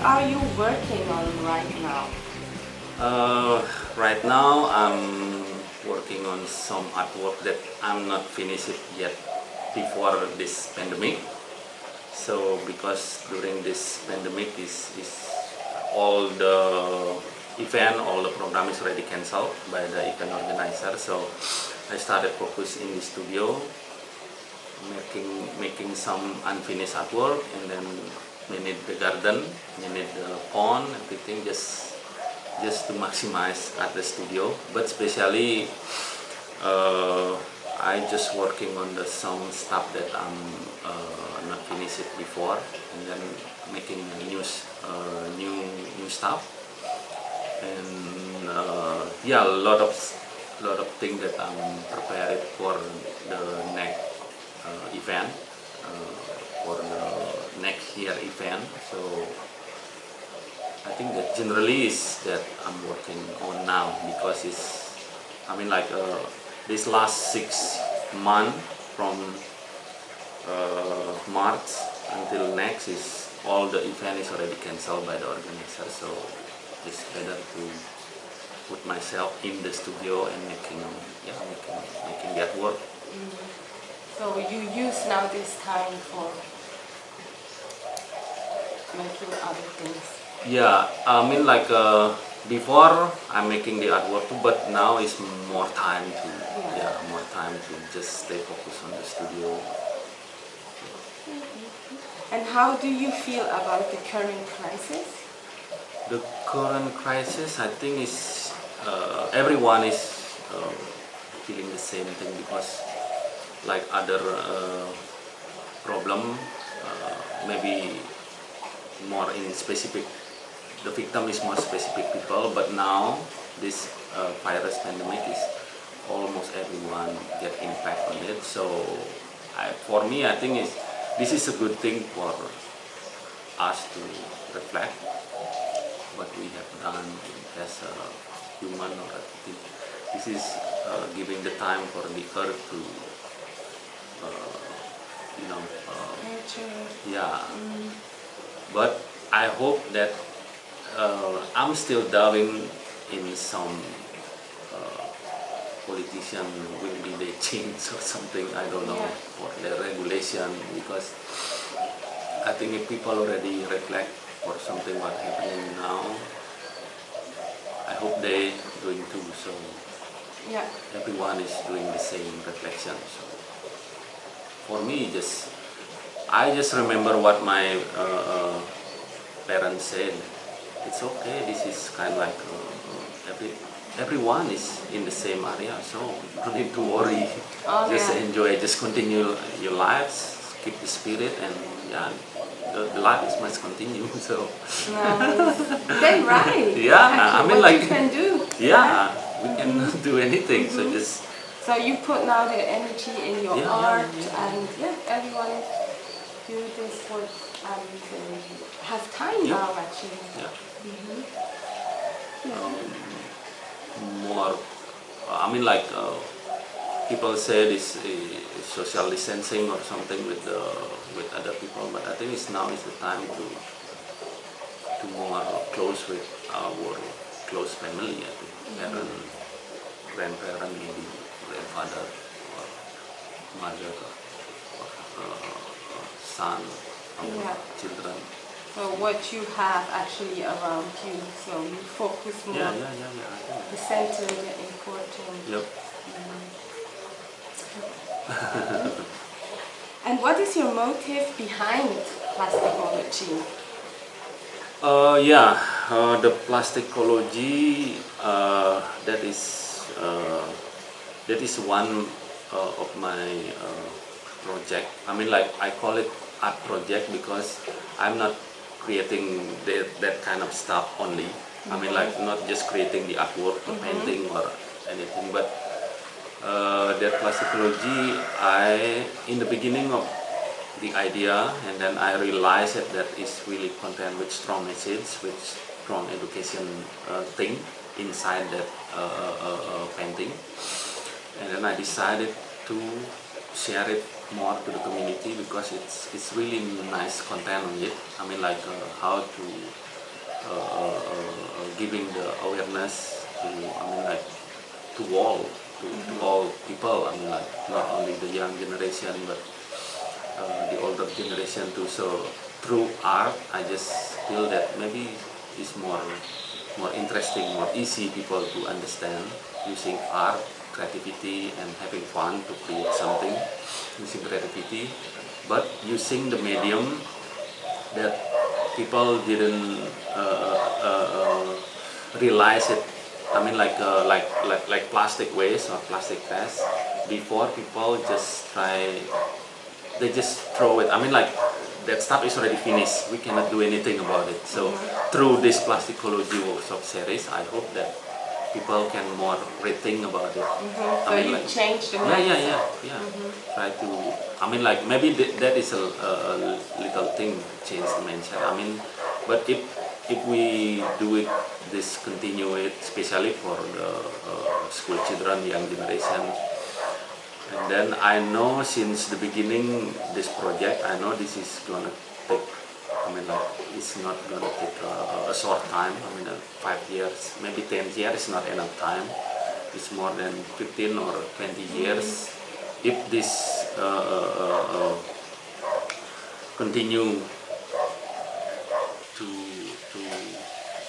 are you working on right now? Right now I'm working on some artwork that I'm not finished yet before this pandemic. So because during this pandemic is all the event, all the program is already cancelled by the event organizer. So I started focus in the studio, making some unfinished artwork, and then manage the garden, manage the pond, everything just to maximize at the studio. But especially I just working on some stuff that I'm not finished it before, and then making new stuff, and yeah, a lot of things that I'm prepared for the next event, for the next year event. So I think that generally is that I'm working on now, because I mean like this last 6 months from March until next is all the event is already cancelled by the organizer. So it's better to put myself in the studio and making that work. So you use now this time for making other things? Yeah, I mean like before I'm making the artwork too, but now it's more time to more time to just stay focused on the studio. And how do you feel about the current crisis? The current crisis, I think, is everyone is feeling the same thing, because like other problem, maybe more in specific, the victim is more specific people, but now this virus pandemic is almost everyone get impact on it. So for me, I think this is a good thing for us to reflect what we have done as a human, or this is giving the time for the earth to yeah. But I hope that I'm still doubting in some politician, will be they change or something, I don't know, for the regulation, because I think if people already reflect for something what happening now, I hope they doing too. So everyone is doing the same reflection. So for me, I just remember what my parents said. It's okay. This is kind of like everyone is in the same area, so don't need to worry. Just enjoy. Just continue your lives. Keep the spirit, and the life must continue. So they're right. Yeah, actually, I mean, what like you can do. Yeah, we cannot do anything. So just. So you put now the energy in your art, and everyone do this work and have time now actually. More, I mean, like people say this social distancing or something with other people, but I think now is the time to more close with our close family. I think parent, grandparent, maybe grandfather or mother or son or children. So what you have actually around you, so you focus more. The center, the important. Yep. And what is your motive behind plasticology? The plasticology, that is one of my project. I mean, like I call it art project, because I'm not creating that kind of stuff only. I mean, like not just creating the artwork, the painting or anything, but that plasticology, in the beginning of the idea, and then I realized that it's really content with strong message, with strong education thing inside that painting, and then I decided to share it more to the community, because it's really nice content on it. I mean, like how to giving the awareness to, I mean, like, to all, to all people. I mean, like, not only the young generation, but the older generation too. So through art, I just feel that maybe it's more interesting, more easy people to understand using art, creativity, and having fun to create something using creativity, but using the medium that people didn't realize it. I mean, like plastic waste or plastic trash. Before, people just they just throw it. I mean, like, that stuff is already finished. We cannot do anything about it. So through this plasticology workshop series, I hope that people can more rethink about it. So you like, change the mindset. yeah. Try to. I mean, like, maybe that is a little thing to change the mindset. I mean, but if we do it, this continue it, especially for the school children, young generation. And then I know since the beginning this project, I know this is gonna take, I mean, like, it's not gonna take a short time. I mean, 5 years, maybe 10 years is not enough time. It's more than 15 or 20 years. If this continue to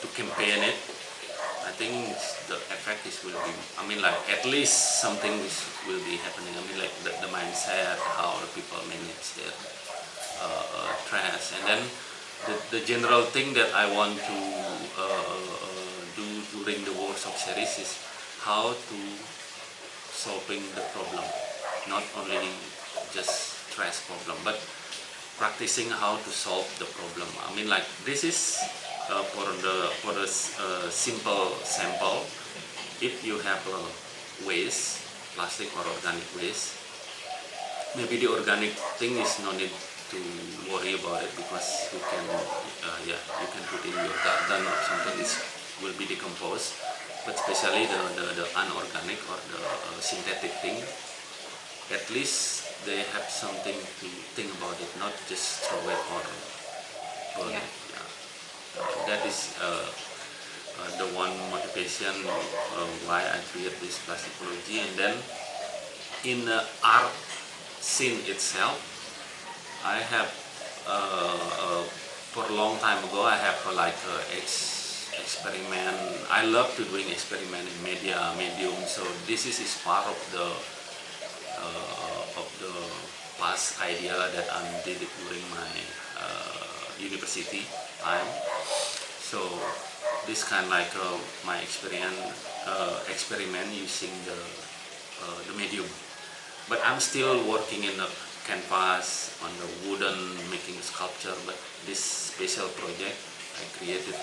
to campaign it, I think the effect will be, I mean, like, at least something will be happening. I mean, like, the mindset, how the people manage their trash. And then the general thing that I want to do during the workshop series is how to solving the problem, not only just trash problem, but practicing how to solve the problem. I mean, like, this is for the simple sample. If you have a waste, plastic or organic waste, maybe the organic thing is no need to worry about it, because you can you can put in your garden or something. It will be decomposed. But especially the unorganic or the synthetic thing, at least they have something to think about it, not just throw it or burn it. Yeah. That is the one motivation why I create this plasticology. And then in the art scene itself, I have for a long time ago, I have experiment. I love to doing experiment in medium. So this is part of the past idea that I did it during my university time. So this kind of like my experiment using the medium. But I'm still working in the canvas, on the wooden, making sculpture. But this special project I created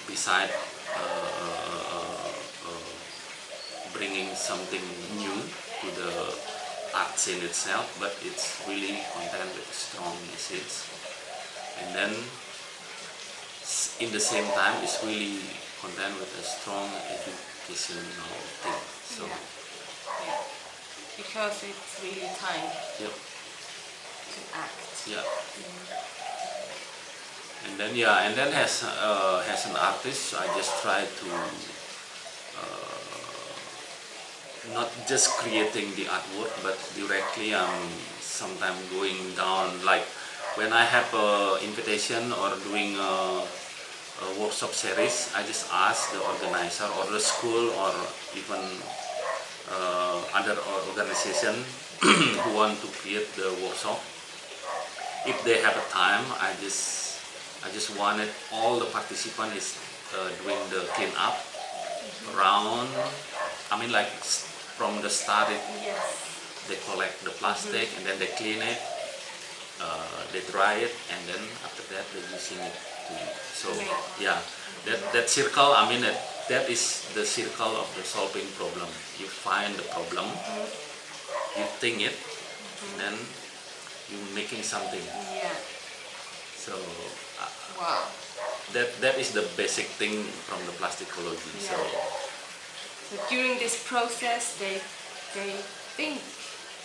beside bringing something new to the art scene itself, but it's really content with a strong message. And then in the same time, it's really content with a strong educational thing. So yeah. Because it's really time to act. Yeah. And then as an artist, I just try to not just creating the artwork, but directly I'm sometimes going down. Like when I have an invitation or doing a workshop series, I just ask the organizer or the school or even other organization who want to create the workshop. If they have a time, I just wanted all the participants doing the clean up around. I mean, like from the start, they collect the plastic and then they clean it, they dry it, and then after that they're using it to. So yeah, that circle. I mean, that is the circle of the solving problem. You find the problem, you think it, and then you're making something. Yeah. So wow. That is the basic thing from the plasticology. Yeah. So during this process, they think,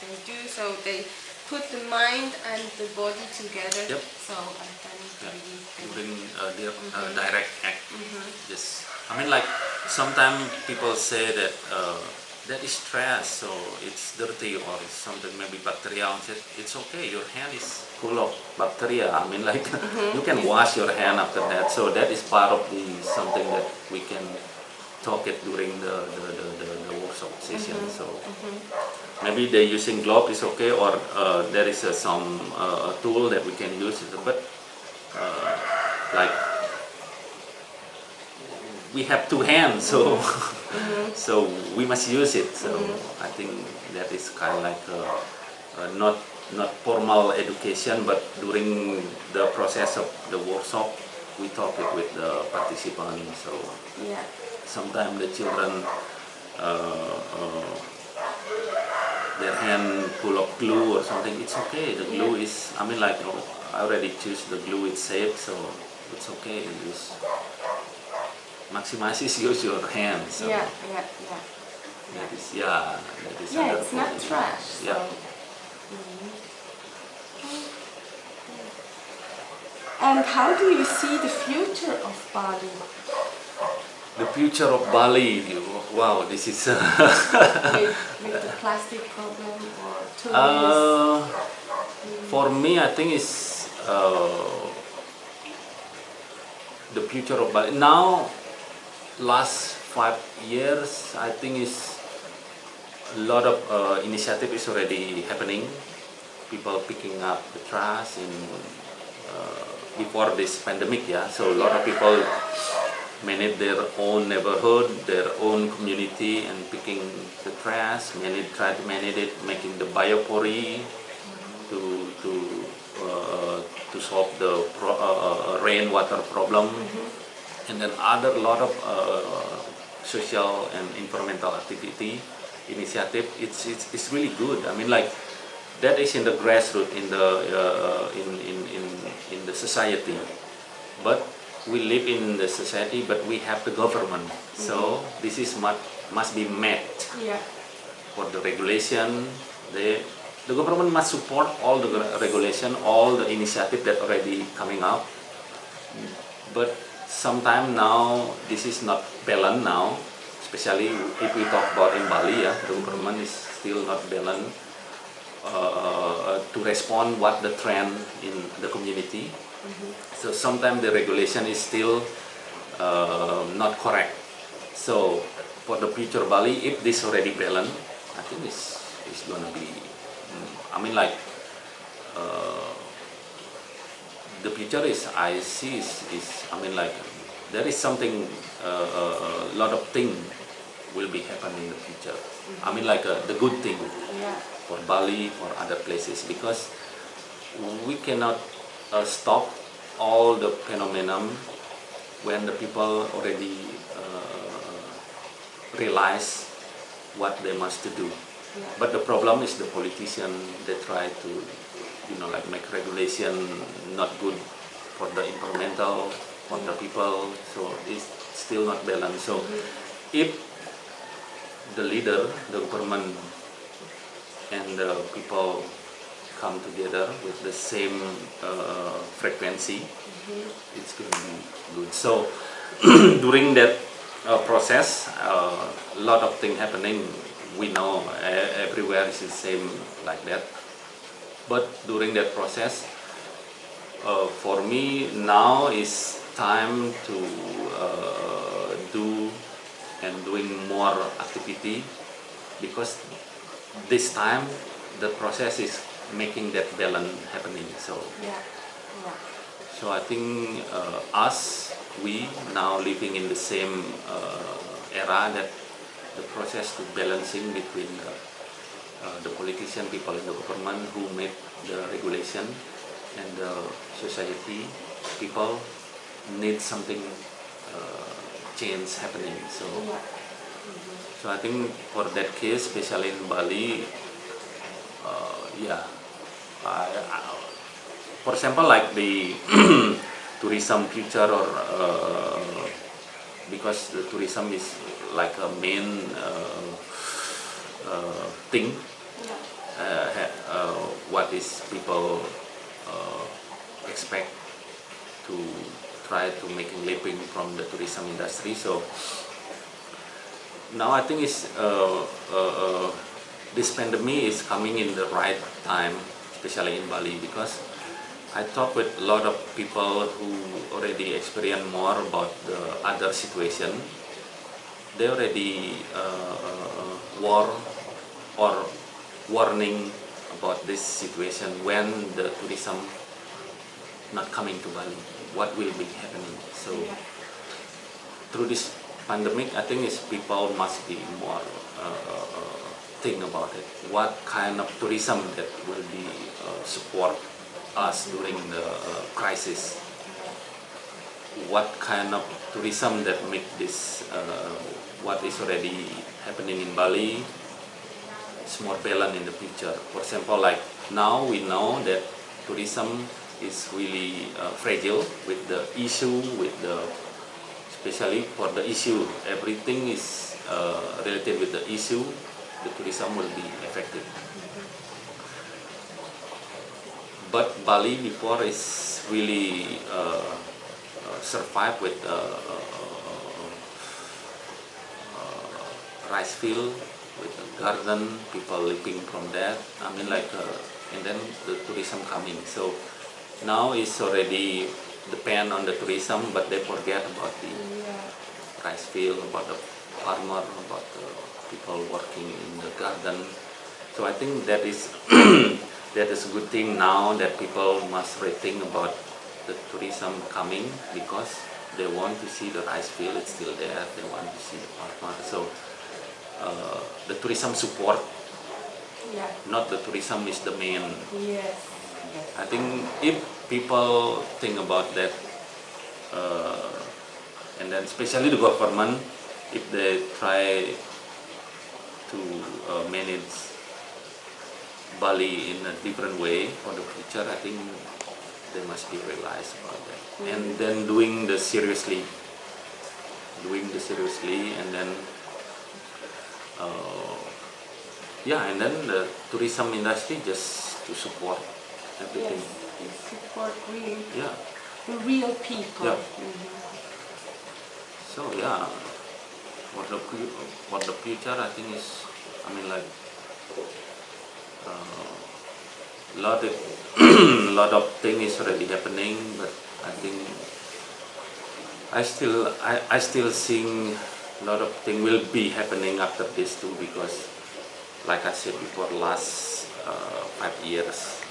they do. So they put the mind and the body together. Yep. So I can really During their direct act. Just, I mean, like sometimes people say that that is stress, so it's dirty or it's something, maybe bacteria. It's okay. Your hand is full of bacteria. I mean, like you can wash your hand after that. So that is part of the something that we can talk it during the workshop session. So maybe they're using glove is okay, or there is some tool that we can use. But like we have two hands, so so we must use it. So I think that is kind of like not formal education, but during the process of the workshop, we talk it with the participants. So sometimes the children their hand full of glue or something. It's okay. The glue is, I mean, like I already choose the glue. It's safe, so it's okay. Use maximize use your hands. So yeah. That is It's not trash. So. Yeah. And how do you see the future of Bali? The future of Bali. Wow, this is. with the plastic problem or tourists? For me, I think it's the future of Bali. Now, last 5 years, I think is a lot of initiative is already happening. People picking up the trash in before this pandemic, yeah. So a lot of people manage their own neighborhood, their own community, and picking the trash. Try to manage it, making the biopori to solve the rainwater problem, and then other lot of social and environmental activity initiative. It's really good. I mean, like that is in the grassroots in the society, but we live in the society, but we have the government. So this is must be met. For the regulation, the government must support all the regulation, all the initiative that already coming up. But sometime now this is not balanced now, especially if we talk about in Bali, yeah, the government is still not balanced to respond what the trend in the community. So sometimes the regulation is still not correct. So for the future Bali, if this already balanced, I think it's gonna be. I mean, like the future is I see is I mean, like there is something a lot of things will be happening in the future. I mean, like the good thing for Bali, for other places, because we cannot stop all the phenomenon when the people already realize what they must do. But the problem is the politician, they try to, like make regulation not good for the environmental, for the people, so it's still not balanced. So if the leader, the government, and the people come together with the same frequency, it's going to be good. So during that process, a lot of things happening. We know everywhere is the same like that. But during that process, for me now is time to do and doing more activity, because this time the process is making that balance happening. So so I think we now living in the same era, that the process to balancing between the politician, people in the government who make the regulation, and the society, people need something change happening. So so I think for that case, especially in Bali, for example, like the tourism future, or because the tourism is like a main thing, what is people expect to try to make a living from the tourism industry. So now I think this pandemic is coming in the right time, especially in Bali, because I talk with a lot of people who already experience more about the other situation. They already warning about this situation when the tourism not coming to Bali, what will be happening. So through this pandemic, I think people must be more think about it. What kind of tourism that will be support us during the crisis? What kind of tourism that make this what is already happening in Bali is more balanced in the future? For example, like now we know that tourism is really fragile with the issue, especially for the issue, everything is related with the issue, the tourism will be affected. But Bali before is really survive with rice field, with a garden, people living from that. I mean like, and then the tourism coming. So now it's already depend on the tourism, but they forget about the rice field, about the farmer, about the people working in the garden. So I think that is that is a good thing now that people must rethink about the tourism coming, because they want to see the rice field, it's still there, they want to see the farmer. So the tourism support, not the tourism is the main. I think if people think about that, and then especially the government, if they try to manage Bali in a different way for the future, I think they must be realized about that. And then doing the seriously, and then and then the tourism industry just to support everything. Support the real people. So for the future, I think is, I mean like, lot of things is already happening, but I think I still seeing a lot of things will be happening after this too, because like I said before, last 5 years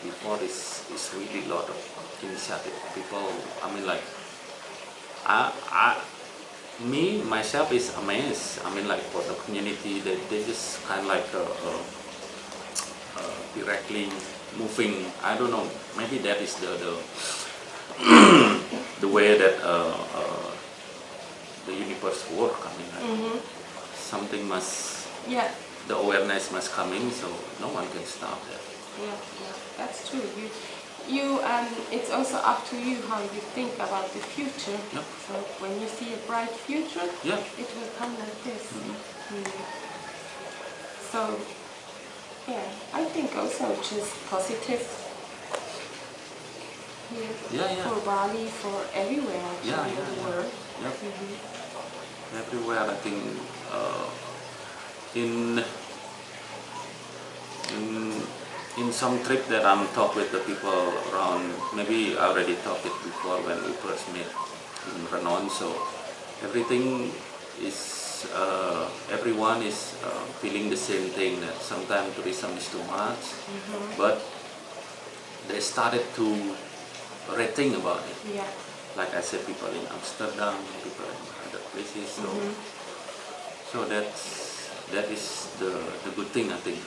before is really a lot of initiative. People, I mean like, me myself is amazed. I mean like for the community, they just kind of like directly moving. I don't know. Maybe that is the the way that the universe work. I mean like, something must. The awareness must come in, so no one can stop that. That's true. It's also up to you how you think about the future. So when you see a bright future, it will come like this. So I think also just positive here for Bali, for everywhere actually in the world. Everywhere, I think. In some trip that I'm talk with the people around, maybe I already talked it before when we first met in Renon. So everything is, everyone is feeling the same thing, that sometimes tourism is too much, but they started to rethink about it. Like I said, people in Amsterdam, people in other places. So that is the good thing, I think.